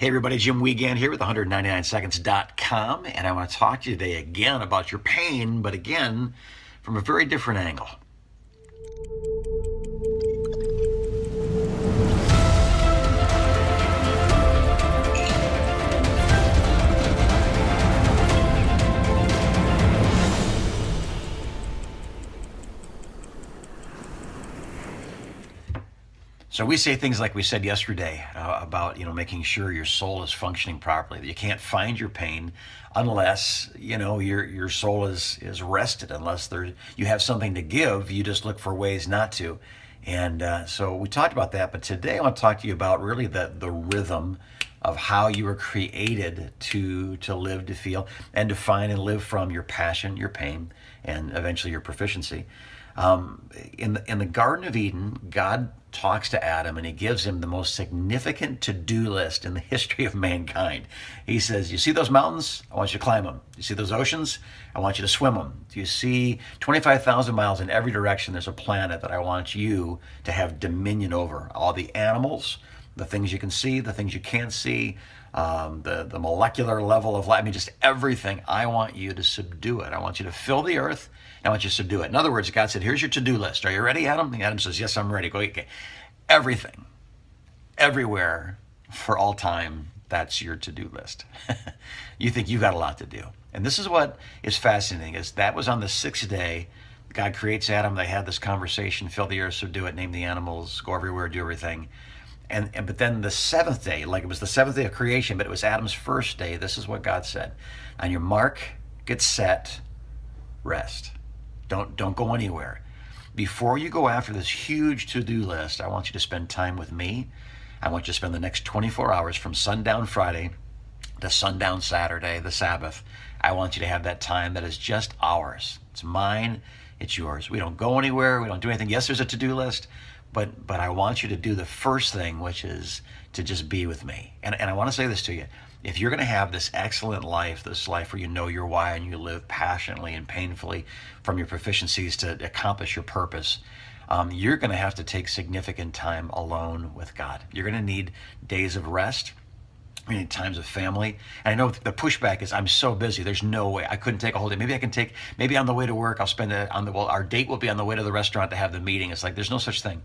Hey everybody, Jim Wiegand here with 199seconds.com, and I want to talk to you today again about your pain, but again, from a very different angle. So we say things like we said yesterday about making sure your soul is functioning properly. That you can't find your pain unless your soul is rested. Unless you have something to give, you just look for ways not to. And so we talked about that. But today I want to talk to you about really the rhythm of how you were created to live, to feel, and to find and live from your passion, your pain, and eventually your proficiency. In the Garden of Eden, God talks to Adam and he gives him the most significant to-do list in the history of mankind. He says, you see those mountains? I want you to climb them. You see those oceans? I want you to swim them. Do you see 25,000 miles in every direction? There's a planet that I want you to have dominion over. All the animals, the things you can see, the things you can't see, the molecular level of life. I mean, just everything. I want you to subdue it. I want you to fill the earth. I want you to subdue it. In other words, God said, here's your to-do list. Are you ready, Adam? And Adam says, yes, I'm ready. Go, okay. Everything, everywhere, for all time, that's your to-do list. You think you've got a lot to do. And this is what is fascinating, is that was on the sixth day. God creates Adam. They had this conversation, fill the earth, subdue it, name the animals, go everywhere, do everything. But then the seventh day, like it was the seventh day of creation, but it was Adam's first day. This is what God said. On your mark, get set, rest. Don't go anywhere. Before you go after this huge to-do list, I want you to spend time with me. I want you to spend the next 24 hours from sundown Friday to sundown Saturday, the Sabbath. I want you to have that time that is just ours. It's mine, it's yours. We don't go anywhere, we don't do anything. Yes, there's a to-do list, but I want you to do the first thing, which is to just be with me. And I want to say this to you. If you're going to have this excellent life, this life where you know your why and you live passionately and painfully from your proficiencies to accomplish your purpose, you're going to have to take significant time alone with God. You're going to need days of rest. You need times of family. And I know the pushback is, I'm so busy. There's no way. I couldn't take a whole day. Maybe on the way to work, I'll spend it our date will be on the way to the restaurant to have the meeting. It's like, there's no such thing.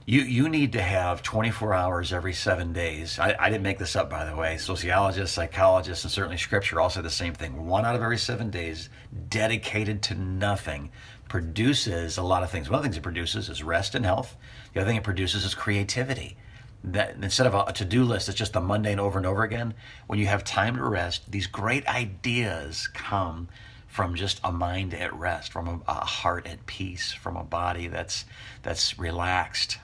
You need to have 24 hours every 7 days. I didn't make this up, by the way. Sociologists, psychologists, and certainly scripture all say the same thing. 1 out of every 7 days dedicated to nothing produces a lot of things. One of the things it produces is rest and health. The other thing it produces is creativity. That instead of a to-do list, it's just the mundane over and over again. When you have time to rest, these great ideas come from just a mind at rest, from a heart at peace, from a body that's relaxed.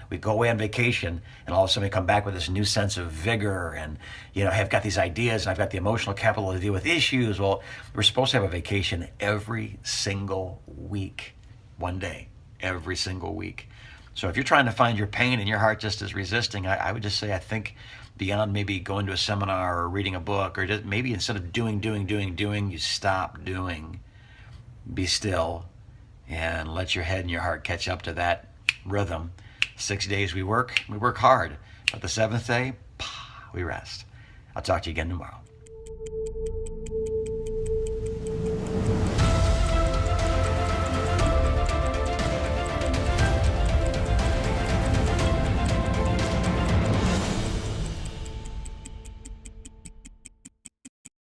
We go away on vacation, and all of a sudden we come back with this new sense of vigor, and I've got these ideas, and I've got the emotional capital to deal with issues. Well, we're supposed to have a vacation every single week, 1 day, every single week. So if you're trying to find your pain and your heart just is resisting, I would just say, I think beyond maybe going to a seminar or reading a book, or just maybe instead of doing, you stop doing. Be still and let your head and your heart catch up to that rhythm. 6 days we work hard. But the seventh day, we rest. I'll talk to you again tomorrow.